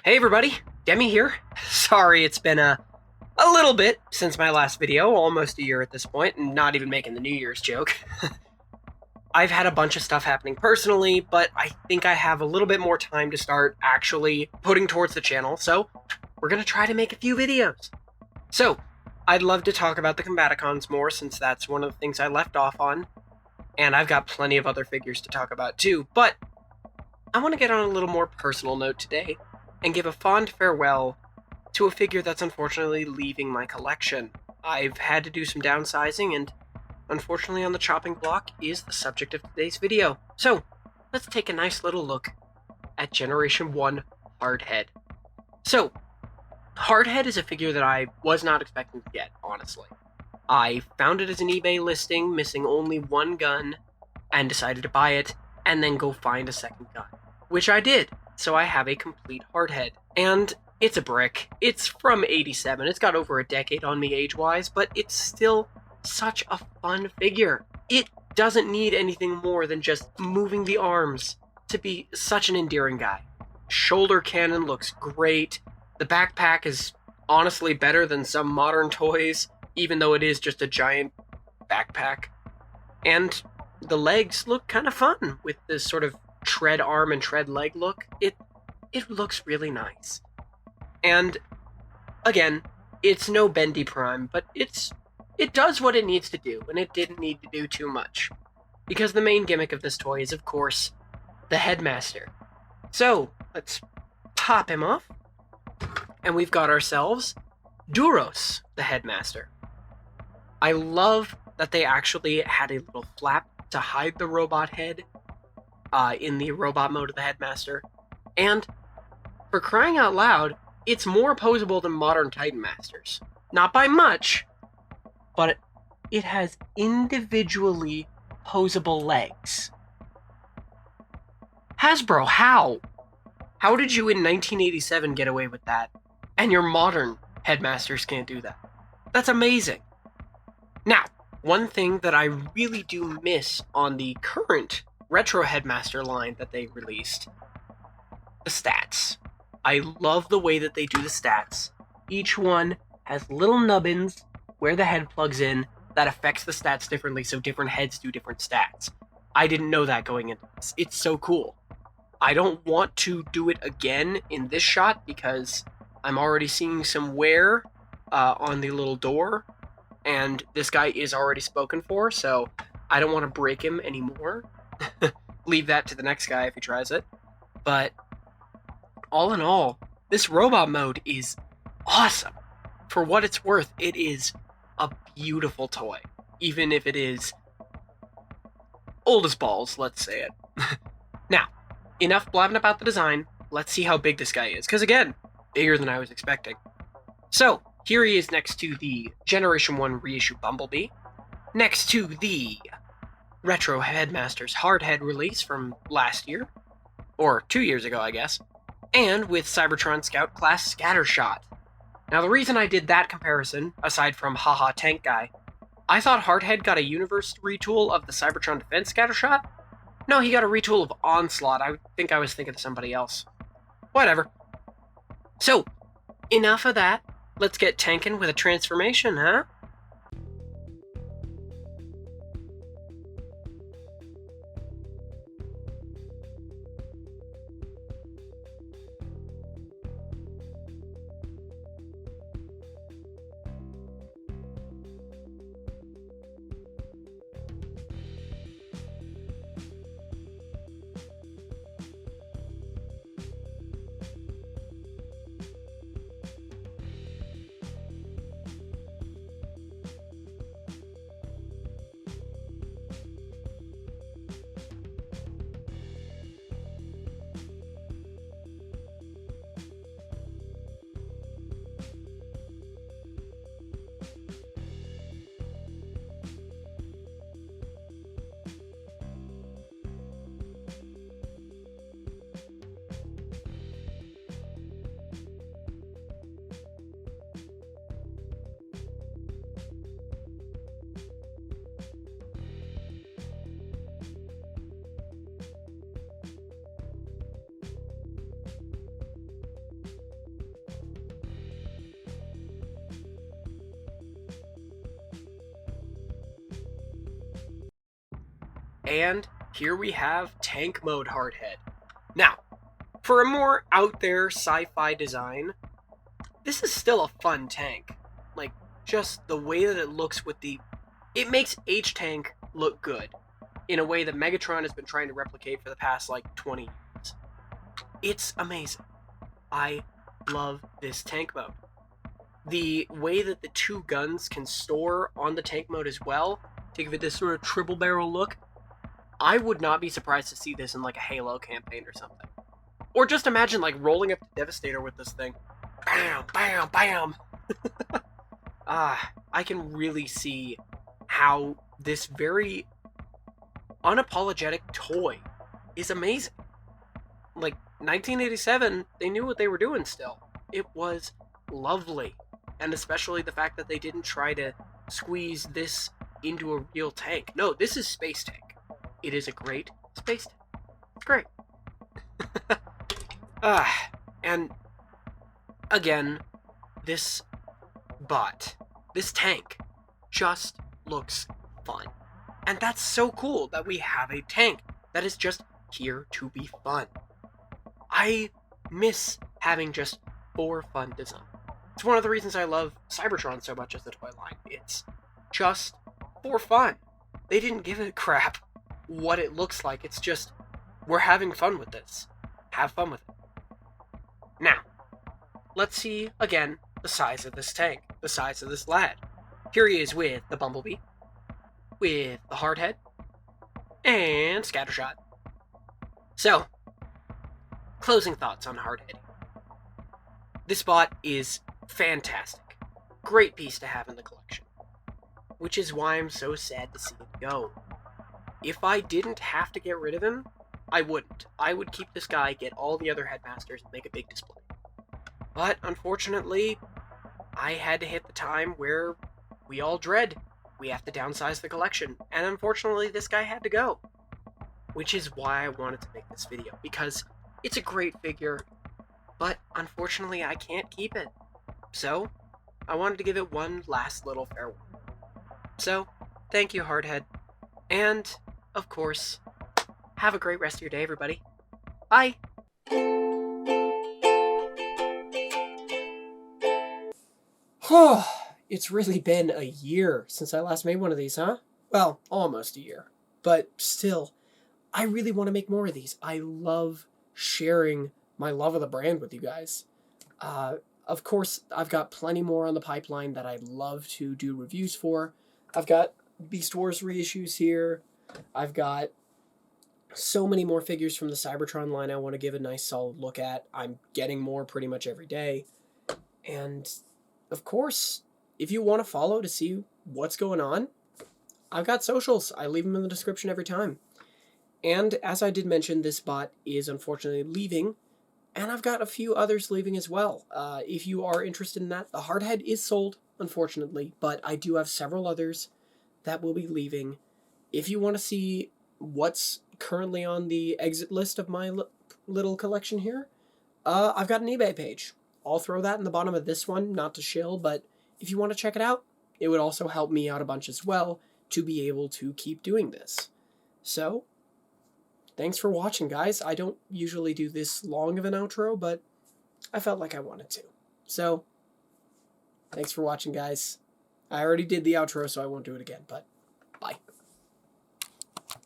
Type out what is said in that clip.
Hey everybody, Demi here. Sorry it's been a little bit since my last video, almost a year at this point, and not even making the New Year's joke. I've had a bunch of stuff happening personally, but I think I have a little bit more time to start actually putting towards the channel, so we're gonna try to make a few videos. So, I'd love to talk about the Combaticons more since that's one of the things I left off on, and I've got plenty of other figures to talk about too, but I want to get on a little more personal note today and give a fond farewell to a figure that's unfortunately leaving my collection. I've had to do some downsizing, and unfortunately on the chopping block is the subject of today's video. So, let's take a nice little look at Generation 1 Hardhead. So, Hardhead is a figure that I was not expecting to get, honestly. I found it as an eBay listing, missing only one gun, and decided to buy it, and then go find a second gun. Which I did. So I have a complete Hardhead. And it's a brick. It's from 87. It's got over a decade on me age-wise, but it's still such a fun figure. It doesn't need anything more than just moving the arms to be such an endearing guy. Shoulder cannon looks great. The backpack is honestly better than some modern toys, even though it is just a giant backpack. And the legs look kind of fun with this sort of tread arm and tread leg look. It looks really nice. And again, it's no Bendy Prime, but it does what it needs to do, and it didn't need to do too much. Because the main gimmick of this toy is, of course, the Headmaster. So, let's pop him off, and we've got ourselves Duros, the Headmaster. I love that they actually had a little flap to hide the robot head in the robot mode of the Headmaster. And for crying out loud, it's more posable than modern Titan Masters. Not by much, but it has individually posable legs. Hasbro, how? How did you in 1987 get away with that? And your modern Headmasters can't do that. That's amazing. Now, one thing that I really do miss on the current Retro Headmaster line that they released, the stats. I love the way that they do the stats. Each one has little nubbins where the head plugs in that affects the stats differently, so different heads do different stats. I didn't know that going into this. It's so cool. I don't want to do it again in this shot because I'm already seeing some wear on the little door, and this guy is already spoken for, so I don't want to break him anymore. Leave that to the next guy if he tries it. But all in all, this robot mode is awesome. For what it's worth, it is a beautiful toy. Even if it is old as balls, let's say it. Now, enough blabbing about the design. Let's see how big this guy is. Because again, bigger than I was expecting. So, here he is next to the Generation 1 reissue Bumblebee. Next to the Retro Headmaster's Hardhead release from last year. Or 2 years ago, I guess. And with Cybertron Scout Class Scattershot. Now, the reason I did that comparison, aside from haha tank guy, I thought Hardhead got a universe retool of the Cybertron Defense Scattershot. No, he got a retool of Onslaught. I think I was thinking of somebody else. Whatever. So, enough of that. Let's get tanking with a transformation, huh? And here we have Tank Mode Hardhead. Now, for a more out there sci-fi design, this is still a fun tank. Like, just the way that it looks with the... It makes H-Tank look good in a way that Megatron has been trying to replicate for the past, 20 years. It's amazing. I love this tank mode. The way that the two guns can store on the tank mode as well, to give it this sort of triple barrel look, I would not be surprised to see this in a Halo campaign or something. Or just imagine rolling up to Devastator with this thing. Bam, bam, bam! I can really see how this very unapologetic toy is amazing. 1987, they knew what they were doing still. It was lovely. And especially the fact that they didn't try to squeeze this into a real tank. No, this is Space Tank. It is a great space tank. It's great. And again, this tank just looks fun. And that's so cool that we have a tank that is just here to be fun. I miss having just for fun design. It's one of the reasons I love Cybertron so much as the toy line. It's just for fun. They didn't give a crap what it looks like. It's just, we're having fun with this. Have fun with it. Now, let's see, again, the size of this tank. The size of this lad. Here he is with the Bumblebee, with the Hardhead, and Scattershot. So, closing thoughts on Hardhead. This bot is fantastic. Great piece to have in the collection. Which is why I'm so sad to see him go. If I didn't have to get rid of him, I wouldn't. I would keep this guy, get all the other headmasters, and make a big display. But, unfortunately, I had to hit the time where we all dread. We have to downsize the collection. And unfortunately, this guy had to go. Which is why I wanted to make this video. Because it's a great figure, but unfortunately I can't keep it. So, I wanted to give it one last little farewell. So, thank you, Hardhead. And, of course, have a great rest of your day, everybody. Bye! It's really been a year since I last made one of these, huh? Well, almost a year. But still, I really want to make more of these. I love sharing my love of the brand with you guys. Of course, I've got plenty more on the pipeline that I'd love to do reviews for. I've got Beast Wars reissues here. I've got so many more figures from the Cybertron line I want to give a nice solid look at. I'm getting more pretty much every day. And, of course, if you want to follow to see what's going on, I've got socials. I leave them in the description every time. And as I did mention, this bot is unfortunately leaving, and I've got a few others leaving as well. If you are interested in that, the Hardhead is sold, unfortunately, but I do have several others that will be leaving. If you want to see what's currently on the exit list of my little collection here, I've got an eBay page. I'll throw that in the bottom of this one, not to shill, but if you want to check it out, it would also help me out a bunch as well to be able to keep doing this. So, thanks for watching, guys. I don't usually do this long of an outro, but I felt like I wanted to. So, thanks for watching, guys. I already did the outro, so I won't do it again, but bye.